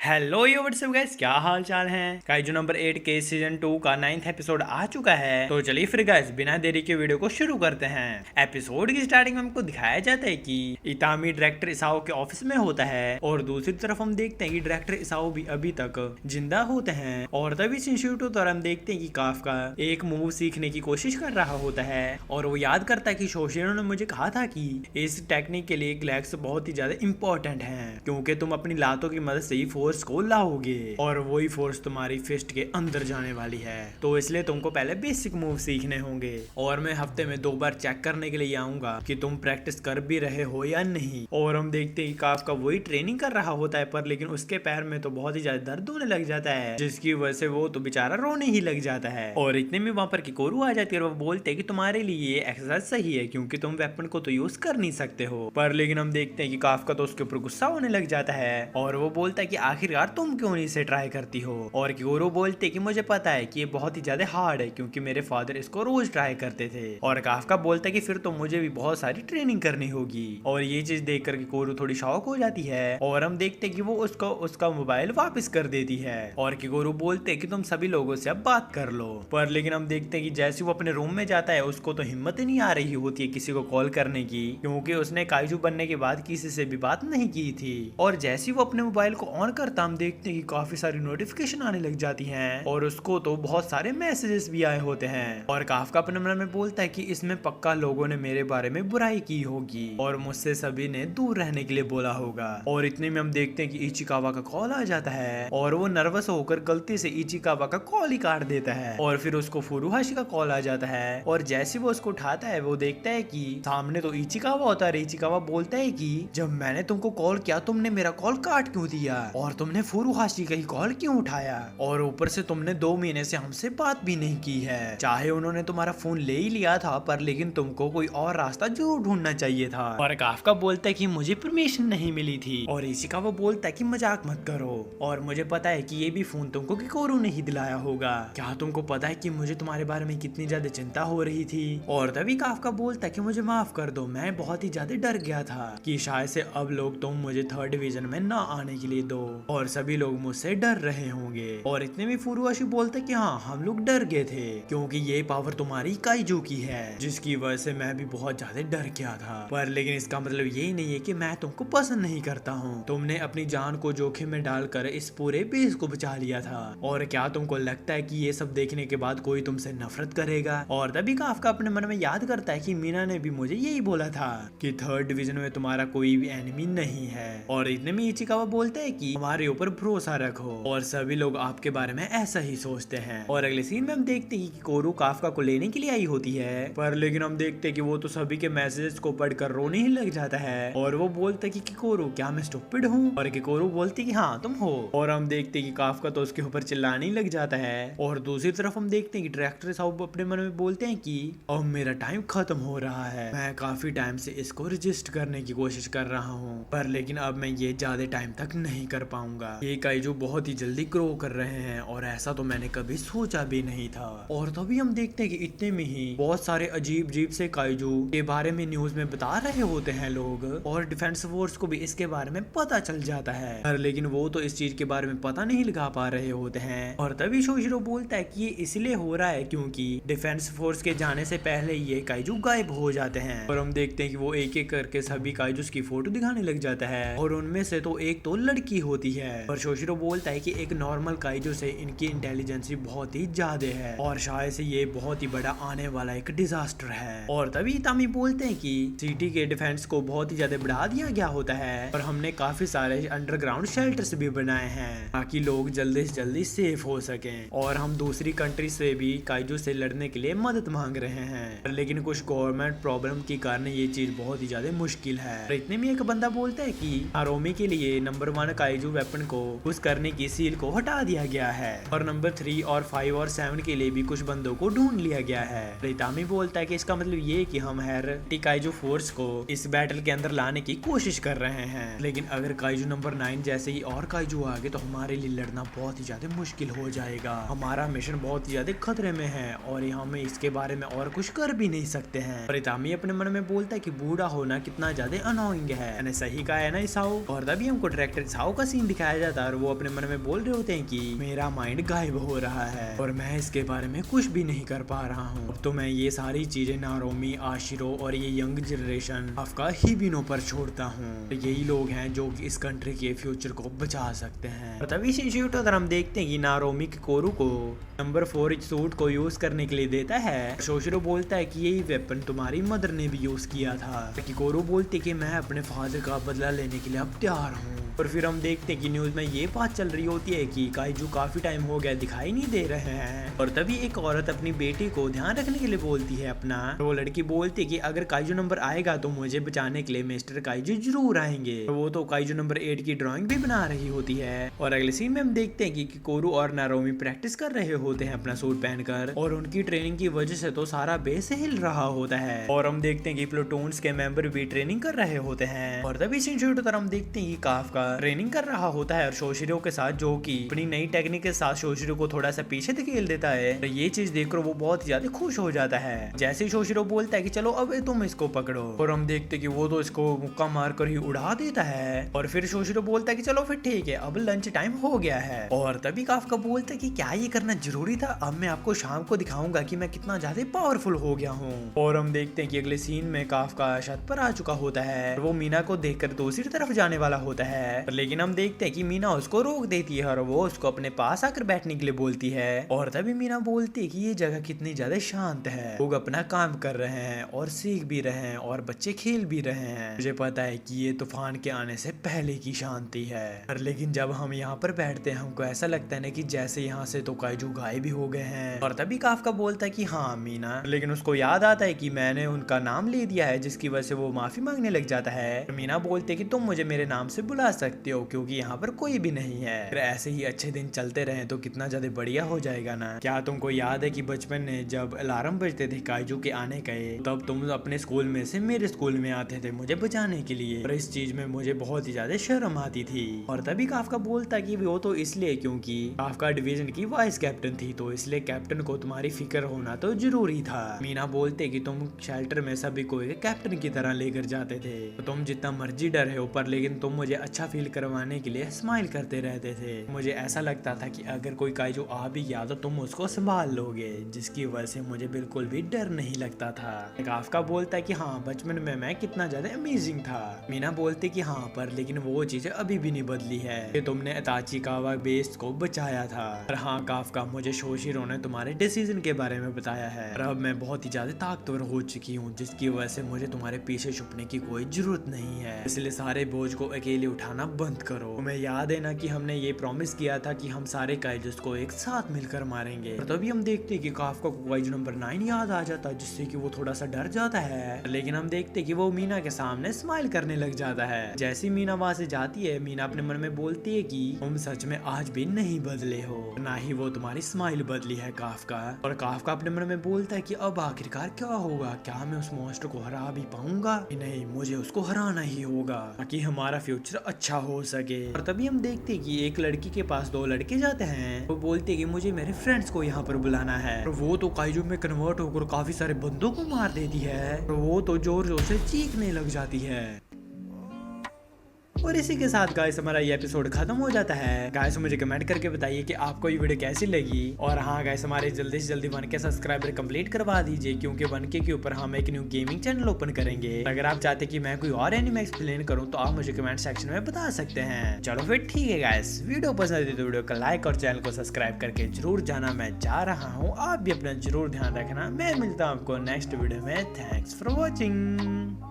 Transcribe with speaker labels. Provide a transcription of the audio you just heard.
Speaker 1: Hello यो WhatsApp guys, क्या हाल चाल है। काइजू नंबर 8 के सीजन 2 का 9th एपिसोड आ चुका है। तो चलिए फिर गाइस बिना देरी के वीडियो को शुरू करते हैं। एपिसोड की स्टार्टिंग में हमको दिखाया जाता है कि इतामी डायरेक्टर इसाओ के ऑफिस में होता है और दूसरी तरफ हम देखते हैं कि डायरेक्टर इसाओ भी अभी तक जिंदा होते हैं। और तभी शिनशुटो तो हम देखते हैं कि काफका एक मूव सीखने की कोशिश कर रहा होता है और वो याद करता है कि शोशिरो ने मुझे कहा था कि इस टेक्निक के लिए ग्लैक्स बहुत ही ज्यादा इंपॉर्टेंट है, क्योंकि तुम अपनी लातों की मदद से ही फोर्स को लाओगे और वही फोर्स तुम्हारी फिस्ट के अंदर जाने वाली है। तो इसलिए तुमको पहले बेसिक मूव सीखने होंगे और मैं हफ्ते में 2 बार चेक करने के लिए आऊंगा कि तुम प्रैक्टिस कर भी रहे हो या नहीं। और हम देखते हैं काफका वही ट्रेनिंग कर रहा होता है, पर लेकिन उसके पैर में तो बहुत ही ज्यादा दर्द होने लग जाता है, जिसकी वजह से वो तो बेचारा रोने ही लग जाता है। और इतने में वहां पर किकोरू आ जाती है और वो बोलते हैं कि तुम्हारे लिए ये एक्सरसाइज सही है क्योंकि तुम वेपन को तो यूज कर नहीं सकते हो। पर लेकिन हम देखते हैं कि काफका तो उसके ऊपर गुस्सा होने लग जाता है और वो बोलता है कि आखिरकार तुम क्यों नहीं इसे ट्राई करती हो। और किकोरू बोलते कि मुझे पता है कि ये बहुत ही ज्यादा हार्ड है क्योंकि मेरे फादर इसको रोज ट्राई करते थे। और काफका बोलता है कि फिर तो मुझे भी बहुत सारी ट्रेनिंग करनी होगी। और ये चीज देखकर किकोरू थोड़ी शॉक हो जाती है और हम देखते हैं कि वो उसको उसका मोबाइल वापस कर देती है। और किकोरू बोलते हैं कि तुम सभी लोगों से अब बात कर लो। पर लेकिन हम देखते हैं कि जैसे वो अपने रूम में जाता है उसको तो हिम्मत ही नहीं आ रही होती है किसी को कॉल करने की, क्योंकि उसने काइजू बनने के बाद किसी से भी बात नहीं की थी। और जैसे ही वो अपने मोबाइल को ऑन करता हम देखते हैं कि काफी सारी नोटिफिकेशन आने लग जाती हैं और उसको तो बहुत सारे मैसेजेस भी आए होते हैं। और काफका अपने मन में बोलता है कि इसमें पक्का लोगों ने मेरे बारे में बुराई की होगी और मुझसे सभी ने दूर रहने के लिए बोला होगा। और इतने में हम देखते हैं कि इचिकावा का कॉल आ जाता है और वो नर्वस होकर गलती से इचिकावा का कॉल ही काट देता है। और फिर उसको फुरुहाशी का कॉल आ जाता है और जैसे वो उसको उठाता है वो देखता है कि सामने तो इचिकावा होता है। इचिकावा बोलता है कि जब मैंने तुमको कॉल किया तुमने मेरा कॉल काट क्यों दिया और तुमने फुरुहाशी का ही कॉल क्यों उठाया, और ऊपर से तुमने 2 महीने से हमसे बात भी नहीं की है। चाहे उन्होंने तुम्हारा फोन ले ही लिया था पर लेकिन तुमको कोई और रास्ता जरूर ढूंढना चाहिए था। और काफका बोलता है कि मुझे परमिशन नहीं मिली थी और इशिकावा बोलता है कि मजाक मत करो और मुझे पता है कि ये भी फोन तुमको किकोरू ने ही दिलाया होगा। क्या तुमको पता है कि मुझे तुम्हारे बारे में कितनी ज्यादा चिंता हो रही थी। और तभी काफका बोलता है कि मुझे माफ कर दो, मैं बहुत ही ज्यादा डर गया था कि शायद से अब लोग तुम मुझे 3rd डिवीजन में ना आने के लिए दो और सभी लोग मुझसे डर रहे होंगे। और इतने में फुरुहाशी बोलते कि हाँ हम लोग डर गए थे क्योंकि ये पावर तुम्हारी काइजू की है, जिसकी वजह से मैं भी बहुत ज्यादा डर गया था। पर लेकिन इसका मतलब यही नहीं है कि मैं तुमको पसंद नहीं करता हूँ। तुमने अपनी जान को जोखिम में डालकर इस पूरे बेस को बचा लिया था और क्या तुमको लगता है कि ये सब देखने के बाद कोई तुमसे नफरत करेगा। और तभी काफका अपने मन में याद करता है कि मीना ने भी मुझे यही बोला था कि 3rd डिवीजन में तुम्हारा कोई भी एनिमी नहीं है। और इतने में इचिकावा बोलता है कि हमारे ऊपर भरोसा रखो और सभी लोग आपके बारे में ऐसा ही सोचते हैं। और अगले सीन में हम देखते हैं कि कोरू काफका को लेने के लिए आई होती है, पर लेकिन हम देखते हैं कि वो तो सभी के मैसेजेस को पढ़कर रोने ही लग जाता है और वो बोलता है कि कोरू क्या मैं स्टूपिड हूँ, और कोरू बोलती है कि हाँ तुम हो। और हम देखते हैं कि काफका तो उसके ऊपर चिल्लाने ही लग जाता है। और दूसरी तरफ हम देखते हैं कि डायरेक्टर साहब अपने मन में बोलते हैं कि अब मेरा टाइम खत्म हो रहा है, मैं काफी टाइम से इसको रजिस्ट करने की कोशिश कर रहा हूँ पर लेकिन अब मैं ये ज्यादा टाइम तक नहीं कर पाऊंगा। ये काइजू बहुत ही जल्दी ग्रो कर रहे हैं और ऐसा तो मैंने कभी सोचा भी नहीं था। और तभी हम देखते हैं कि इतने में ही बहुत सारे अजीब अजीब से काइजू के बारे में न्यूज में बता रहे होते हैं लोग और डिफेंस फोर्स को भी इसके बारे में पता चल जाता है, पर लेकिन वो तो इस चीज के बारे में पता नहीं लगा पा रहे होते हैं। और तभी शोशिरो बोलता है कि ये इसलिए हो रहा है क्योंकि डिफेंस फोर्स के जाने से पहले ये काइजू गायब हो जाते हैं। और हम देखते हैं कि वो एक एक करके सभी काइजूस की फोटो दिखाने लग जाता है और उनमें से तो एक तो लड़की होती है। और शोशिरो बोलता है कि एक नॉर्मल काइजू से इनकी इंटेलिजेंस बहुत ही ज्यादा है और शायद से ये बहुत ही बड़ा आने वाला एक डिजास्टर है। और तभी इतामी बोलते हैं कि सिटी के डिफेंस को बहुत ही ज्यादा बढ़ा दिया गया होता है और हमने काफी सारे अंडरग्राउंड शेल्टर्स भी बनाए हैं ताकि लोग जल्दी से जल्दी सेफ हो सकें। और हम दूसरी कंट्री से भी काइजू से लड़ने के लिए मदद मांग रहे हैं, लेकिन कुछ गवर्नमेंट प्रॉब्लम के कारण ये चीज बहुत ही ज्यादा मुश्किल है। और इतने में एक बंदा बोलता है कि आरोमी के लिए नंबर 1 काइजू वेपन को पुश करने की सील को हटा दिया गया है और नंबर 3 और 5 और 7 के लिए भी कुछ बंदों को ढूंढ लिया गया है। रितामी बोलता है कि इसका मतलब ये कि हम काइजू फोर्स को इस बैटल के अंदर लाने की कोशिश कर रहे हैं, लेकिन अगर काइजू नंबर 9 जैसे ही और काइजू आ गए तो हमारे लिए लड़ना बहुत ही ज्यादा मुश्किल हो जाएगा। हमारा मिशन बहुत ही ज्यादा खतरे में है और हम इसके बारे में और कुछ कर भी नहीं सकते हैं। रितामी अपने मन में बोलता है कि बूढ़ा होना कितना ज्यादा अनोइंग है, मैंने सही कहा है ना इसाओ। और तभी हमको डायरेक्टर इसाओ का सीन दिखाया जाता है और वो अपने मन में बोल रहे होते हैं कि मेरा माइंड गायब हो रहा है और मैं इसके बारे में कुछ भी नहीं कर पा रहा हूँ। अब तो मैं ये सारी चीजें नारोमी, आशिरो और ये यंग जनरेशन आपका हिबिनो पर छोड़ता हूँ। यही लोग हैं जो इस कंट्री के फ्यूचर को बचा सकते हैं। तभी शिनजुटो अगर हम देखते हैं कि नारोमी कोरू को नंबर 4 सूट को यूज करने के लिए देता है। शोशिरो बोलता है कि यही वेपन तुम्हारी मदर ने भी यूज किया था। कोरू बोलते कि मैं अपने फादर का बदला लेने के लिए अब तैयार हूँ। और फिर हम देखते हैं कि न्यूज में ये बात चल रही होती है कि काइजू काफी टाइम हो गया दिखाई नहीं दे रहे हैं। और तभी एक औरत अपनी बेटी को ध्यान रखने के लिए बोलती है अपना। वो लड़की बोलती है कि अगर काइजू नंबर आएगा तो मुझे बचाने के लिए मिस्टर काइजू जरूर आएंगे। वो तो काइजू नंबर 8 की ड्राइंग भी बना रही होती है। और अगले सीन में हम देखते हैं कि कोरू और नारोमी प्रैक्टिस कर रहे होते हैं अपना सूट पहनकर और उनकी ट्रेनिंग की वजह से तो सारा बेस हिल रहा होता है। और हम देखते हैं कि प्लूटून्स के मेंबर भी ट्रेनिंग कर रहे होते हैं। और तभी शिनजुटो हम देखते हैं कि काफका ट्रेनिंग कर रहा होता है और शोशिरो के साथ, जो कि अपनी नई टेक्निक के साथ शोशिरो को थोड़ा सा पीछे धकेल देता है। तो ये चीज देखकर वो बहुत ज्यादा खुश हो जाता है। जैसे ही शोशिरो बोलता है कि चलो अब तुम इसको पकड़ो और हम देखते हैं कि वो तो इसको मुक्का मारकर ही उड़ा देता है। और फिर शोशिरो बोलता है कि चलो फिर ठीक है, अब लंच टाइम हो गया है। और तभी काफका बोलता है कि क्या ये करना जरूरी था, अब मैं आपको शाम को दिखाऊंगा कि मैं कितना ज्यादा पावरफुल हो गया हूँ। और हम देखते हैं कि अगले सीन में काफका छत पर आ चुका होता है। वो मीना को देखकर दूसरी तरफ जाने वाला होता है, लेकिन हम देखते हैं कि मीना उसको रोक देती है और वो उसको अपने पास आकर बैठने के लिए बोलती है। और तभी मीना बोलती है कि ये जगह कितनी ज्यादा शांत है, लोग अपना काम कर रहे हैं और सीख भी रहे हैं और बच्चे खेल भी रहे हैं। मुझे पता है कि ये तूफान के आने से पहले की शांति है, पर लेकिन जब हम यहाँ पर बैठते हैं हमको ऐसा लगता है ना कि जैसे यहाँ से तो काइजू गायब भी हो गए हैं। और तभी काफका बोलता है कि हाँ मीना, लेकिन उसको याद आता है कि मैंने उनका नाम ले दिया है, जिसकी वजह से वो माफी मांगने लग जाता है। मीना बोलते कि तुम मुझे मेरे नाम से बुला सकते हो क्योंकि यहाँ पर कोई भी नहीं है। फिर ऐसे ही अच्छे दिन चलते रहे तो कितना ज्यादा बढ़िया हो जाएगा ना। क्या तुमको याद है कि बचपन में जब अलार्म बजते थे काइजू के आने का, तब तुम अपने स्कूल में से मेरे स्कूल में आते थे मुझे बचाने के लिए, और इस चीज में मुझे बहुत ही ज्यादा शर्म आती थी। और तभी काफका बोलता कि वो तो इसलिए क्योंकि काफका डिवीजन की वाइस कैप्टन थी, तो इसलिए कैप्टन को तुम्हारी फिक्र होना तो जरूरी था। मीना बोलते कि तुम शेल्टर में सभी को एक कैप्टन की तरह लेकर जाते थे, तो तुम जितना मर्जी डरे हो पर लेकिन तुम मुझे अच्छा फील करवाने के लिए स्माइल करते रहते थे। मुझे ऐसा लगता था कि अगर कोई काइजू आ भी गया तो तुम उसको संभाल लोगे, जिसकी वजह से मुझे बिल्कुल भी डर नहीं लगता था। काफका बोलता है कि हाँ बचपन में मैं कितना ज्यादा अमेजिंग था। मीना बोलते कि हाँ पर लेकिन वो चीजें अभी भी नहीं बदली है कि तुमने अताचिकावा बेस को बचाया था। और हाँ काफका, मुझे शोशिरो ने तुम्हारे डिसीजन के बारे में बताया है और अब मैं बहुत ही ज्यादा ताकतवर हो चुकी हूँ, जिसकी वजह से मुझे तुम्हारे पीछे छुपने की कोई जरूरत नहीं है, इसलिए सारे बोझ को अकेले उठाना बंद करो। तुम्हें याद है ना कि हमने ये प्रॉमिस किया था कि हम सारे काइजूस को एक साथ मिलकर मारेंगे। और तभी हम देखते हैं कि काफका को काइजू नंबर 9 याद आ जाता है, जिससे कि वो थोड़ा सा डर जाता है। लेकिन हम देखते हैं कि वो मीना के सामने स्माइल करने लग जाता है। जैसी मीना वहां से जाती है, मीना अपने मन में बोलती है कि तुम सच में आज भी नहीं बदले हो, ना ही वो तुम्हारी स्माइल बदली है काफका। और काफका अपने मन में बोलता है कि अब आखिरकार क्या होगा, क्या मैं उस मॉन्स्टर को हरा भी पाऊंगा? नहीं, मुझे उसको हराना ही होगा ताकि हमारा फ्यूचर अच्छा हो सके। और तभी हम देखते हैं कि एक लड़की के पास 2 लड़के जाते हैं। वो बोलते हैं कि मुझे मेरे फ्रेंड्स को यहाँ पर बुलाना है। और वो तो काइजू में कन्वर्ट होकर काफी सारे बंदों को मार देती है और वो तो जोर जोर से चीखने लग जाती है। और इसी के साथ गाइस हमारा ये एपिसोड खत्म हो जाता है। गाइस मुझे कमेंट करके बताइए कि आपको ये वीडियो कैसी लगी। और हाँ गाइस, हमारे जल्दी से जल्दी 1K सब्सक्राइबर कंप्लीट करवा दीजिए, क्योंकि 1K के ऊपर हम एक न्यू गेमिंग चैनल ओपन करेंगे। अगर आप चाहते कि मैं कोई और एनिमे एक्सप्लेन करूँ तो आप मुझे कमेंट सेक्शन में बता सकते हैं। चलो फिर ठीक है गाइस, वीडियो पसंद आई तो वीडियो को लाइक और चैनल को सब्सक्राइब करके जरूर जाना। मैं जा रहा हूँ, आप भी अपना जरूर ध्यान रखना। मैं मिलता हूँ आपको नेक्स्ट वीडियो में। Thanks for watching.